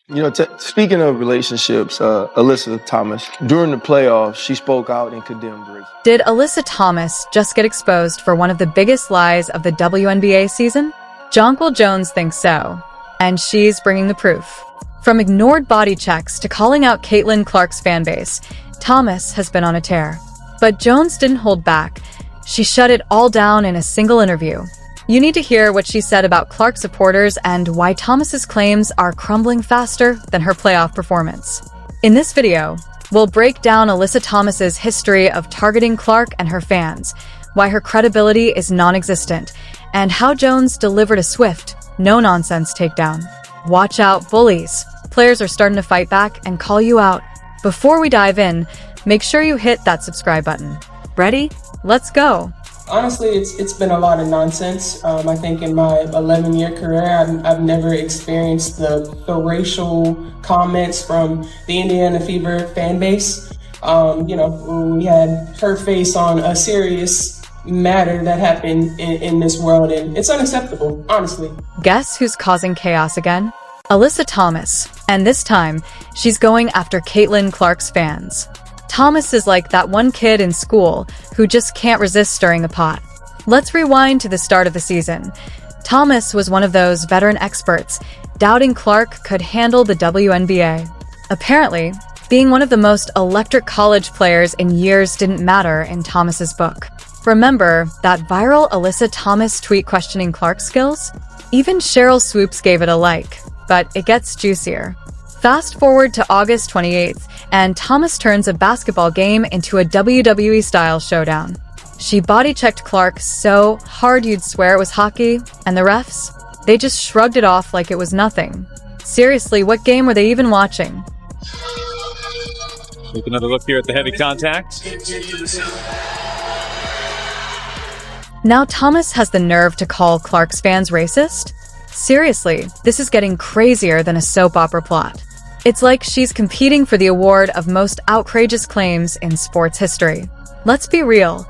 Speaking of relationships, Alyssa Thomas, during the playoffs, she spoke out and condemned race. Did Alyssa Thomas just get exposed for one of the biggest lies of the WNBA season? Jonquel Jones thinks so, and she's bringing the proof. From ignored body checks to calling out Caitlin Clark's fanbase, Thomas has been on a tear. But Jones didn't hold back. She shut it all down in a single interview. You need to hear what she said about Clark supporters and why Thomas's claims are crumbling faster than her playoff performance. In this video, we'll break down Alyssa Thomas's history of targeting Clark and her fans, why her credibility is non-existent, and how Jones delivered a swift, no-nonsense takedown. Watch out, bullies. Players are starting to fight back and call you out. Before we dive in, make sure you hit that subscribe button. Ready? Let's go. Honestly, it's been a lot of nonsense. I think in my 11-year career, I've never experienced the racial comments from the Indiana Fever fan base. When we had her face on a serious matter that happened in this world, and it's unacceptable, honestly. Guess who's causing chaos again? Alyssa Thomas, and this time, she's going after Caitlin Clark's fans. Thomas is like that one kid in school who just can't resist stirring the pot. Let's rewind to the start of the season. Thomas was one of those veteran experts, doubting Clark could handle the WNBA. Apparently, being one of the most electric college players in years didn't matter in Thomas's book. Remember that viral Alyssa Thomas tweet questioning Clark's skills? Even Cheryl Swoops gave it a like, but it gets juicier. Fast forward to August 28th, and Thomas turns a basketball game into a WWE-style showdown. She body-checked Clark so hard you'd swear it was hockey, and the refs? They just shrugged it off like it was nothing. Seriously, what game were they even watching? Take another look here at the heavy contact. Now Thomas has the nerve to call Clark's fans racist? Seriously, this is getting crazier than a soap opera plot. It's like she's competing for the award of most outrageous claims in sports history. Let's be real.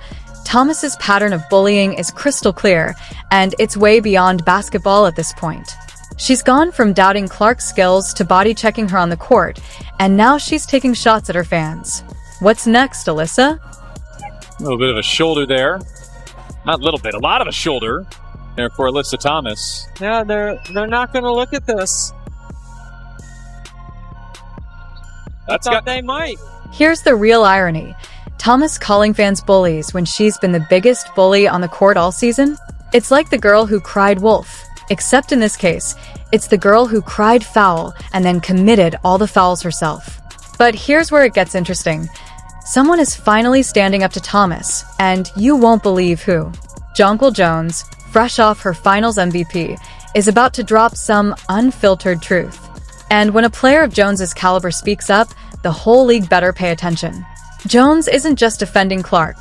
Thomas's pattern of bullying is crystal clear, and it's way beyond basketball at this point. She's gone from doubting Clark's skills to body-checking her on the court, and now she's taking shots at her fans. What's next, Alyssa? A little bit of a shoulder there. Not a little bit, a lot of a shoulder there for Alyssa Thomas. Yeah, they're not going to look at this. They might. Here's the real irony. Thomas calling fans bullies when she's been the biggest bully on the court all season? It's like the girl who cried wolf. Except in this case, it's the girl who cried foul and then committed all the fouls herself. But here's where it gets interesting. Someone is finally standing up to Thomas, and you won't believe who. Jonquel Jones, fresh off her finals MVP, is about to drop some unfiltered truth. And when a player of Jones's caliber speaks up, the whole league better pay attention. Jones isn't just defending Clark.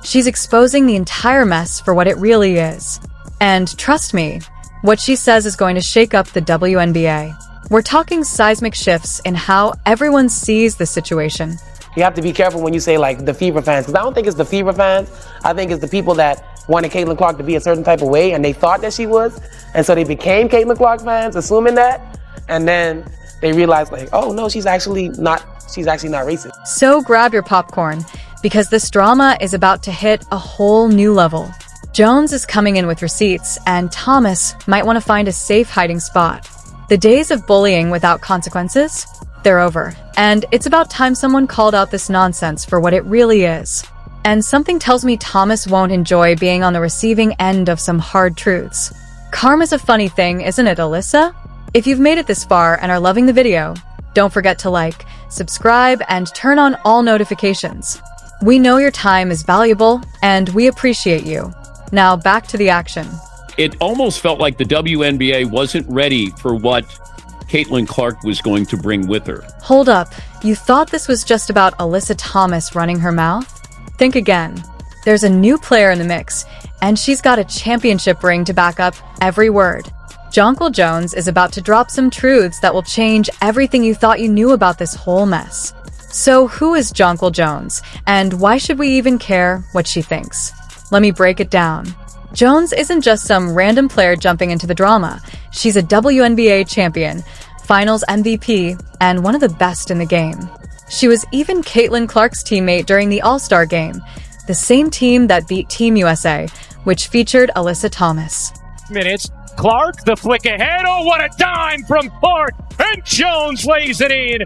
She's exposing the entire mess for what it really is. And trust me, what she says is going to shake up the WNBA. We're talking seismic shifts in how everyone sees the situation. You have to be careful when you say, like, the Fever fans, because I don't think it's the Fever fans. I think it's the people that wanted Caitlin Clark to be a certain type of way, and they thought that she was, and so they became Caitlin Clark fans, assuming that, and then they realized, like, oh no, she's actually not racist. So grab your popcorn, because this drama is about to hit a whole new level. Jones is coming in with receipts, and Thomas might want to find a safe hiding spot. The days of bullying without consequences? They're over, and it's about time someone called out this nonsense for what it really is. And something tells me Thomas won't enjoy being on the receiving end of some hard truths. Karma's a funny thing, isn't it, Alyssa? If you've made it this far and are loving the video, don't forget to like, subscribe, and turn on all notifications. We know your time is valuable, and we appreciate you. Now back to the action. It almost felt like the WNBA wasn't ready for what Caitlin Clark was going to bring with her. Hold up, you thought this was just about Alyssa Thomas running her mouth? Think again. There's a new player in the mix, and she's got a championship ring to back up every word. Jonquel Jones is about to drop some truths that will change everything you thought you knew about this whole mess. So who is Jonquel Jones, and why should we even care what she thinks? Let me break it down. Jones isn't just some random player jumping into the drama. She's a WNBA champion, Finals MVP, and one of the best in the game. She was even Caitlin Clark's teammate during the All-Star game, the same team that beat Team USA, which featured Alyssa Thomas. Minutes. Clark, the flick ahead. Oh, what a dime from Clark. And Jones lays it in.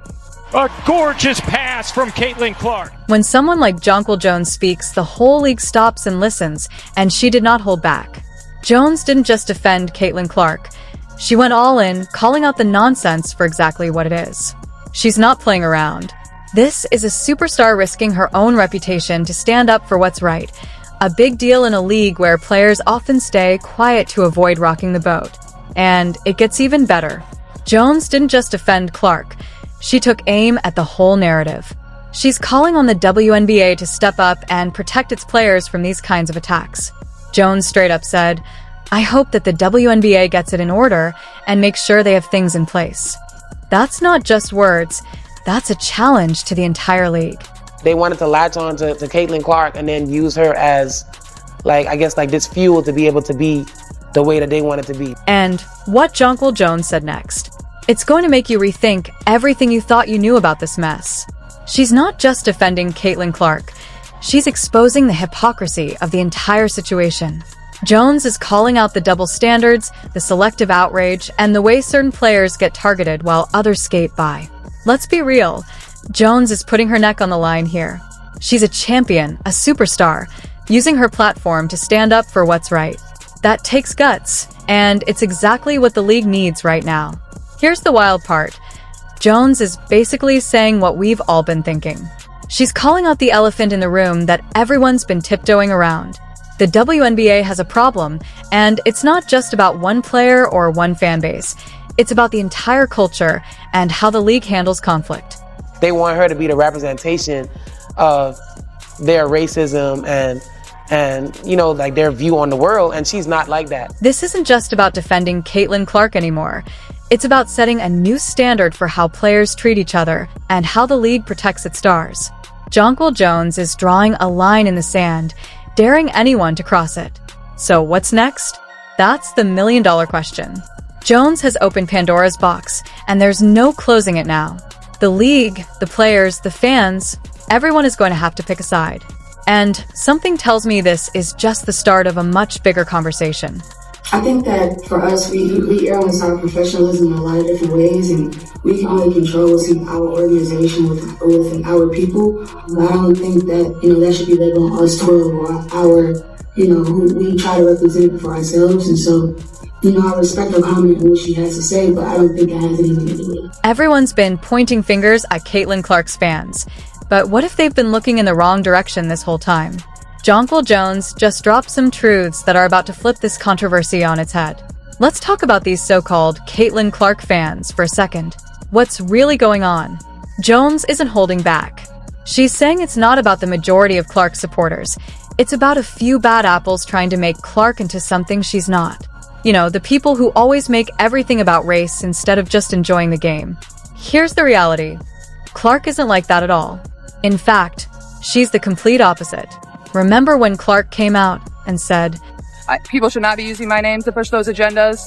A gorgeous pass from Caitlin Clark. When someone like Jonquel Jones speaks, the whole league stops and listens, and she did not hold back. Jones didn't just defend Caitlin Clark. She went all in, calling out the nonsense for exactly what it is. She's not playing around. This is a superstar risking her own reputation to stand up for what's right. A big deal in a league where players often stay quiet to avoid rocking the boat. And it gets even better. Jones didn't just defend Clark. She took aim at the whole narrative. She's calling on the WNBA to step up and protect its players from these kinds of attacks. Jones straight up said, "I hope that the WNBA gets it in order and makes sure they have things in place." That's not just words. That's a challenge to the entire league. They wanted to latch on to Caitlin Clark and then use her as, this fuel to be able to be the way that they want it to be. And what Jonquel Jones said next. It's going to make you rethink everything you thought you knew about this mess. She's not just defending Caitlin Clark. She's exposing the hypocrisy of the entire situation. Jones is calling out the double standards, the selective outrage, and the way certain players get targeted while others skate by. Let's be real. Jones is putting her neck on the line here. She's a champion, a superstar, using her platform to stand up for what's right. That takes guts, and it's exactly what the league needs right now. Here's the wild part. Jones is basically saying what we've all been thinking. She's calling out the elephant in the room that everyone's been tiptoeing around. The WNBA has a problem, and it's not just about one player or one fan base. It's about the entire culture and how the league handles conflict. They want her to be the representation of their racism and their view on the world, and she's not like that. This isn't just about defending Caitlin Clark anymore. It's about setting a new standard for how players treat each other and how the league protects its stars. Jonquel Jones is drawing a line in the sand, daring anyone to cross it. So what's next? That's the million-dollar question. Jones has opened Pandora's box, and there's no closing it now. The league, the players, the fans, everyone is going to have to pick a side. And something tells me this is just the start of a much bigger conversation. I think that for us, we err on the side of professionalism in a lot of different ways, and we can only control what's in our organization with our people. But I don't think that, that should be labeled on us 12 or our, who we try to represent for ourselves. And so, I respect her comment and what she has to say, but I don't think it has anything to do with it. Everyone's been pointing fingers at Caitlin Clark's fans. But what if they've been looking in the wrong direction this whole time? Jonquel Jones just dropped some truths that are about to flip this controversy on its head. Let's talk about these so-called Caitlin Clark fans for a second. What's really going on? Jones isn't holding back. She's saying it's not about the majority of Clark supporters. It's about a few bad apples trying to make Clark into something she's not. The people who always make everything about race instead of just enjoying the game. Here's the reality. Clark isn't like that at all. In fact, she's the complete opposite. Remember when Clark came out and said, people should not be using my name to push those agendas.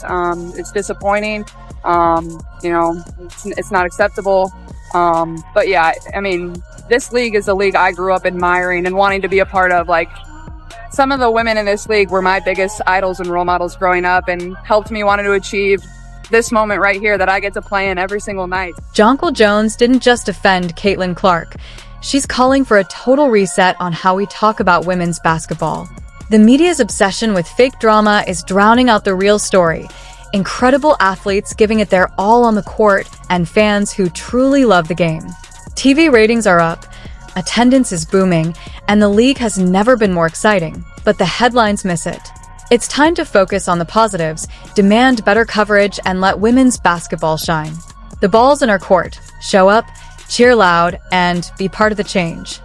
It's disappointing. It's not acceptable. But yeah, this league is a league I grew up admiring and wanting to be a part of. Some of the women in this league were my biggest idols and role models growing up and helped me want to achieve this moment right here that I get to play in every single night. Jonquel Jones didn't just defend Caitlin Clark. She's calling for a total reset on how we talk about women's basketball. The media's obsession with fake drama is drowning out the real story. Incredible athletes giving it their all on the court and fans who truly love the game. TV ratings are up, attendance is booming, and the league has never been more exciting, but the headlines miss it. It's time to focus on the positives, demand better coverage, and let women's basketball shine. The ball's in our court. Show up, cheer loud, and be part of the change.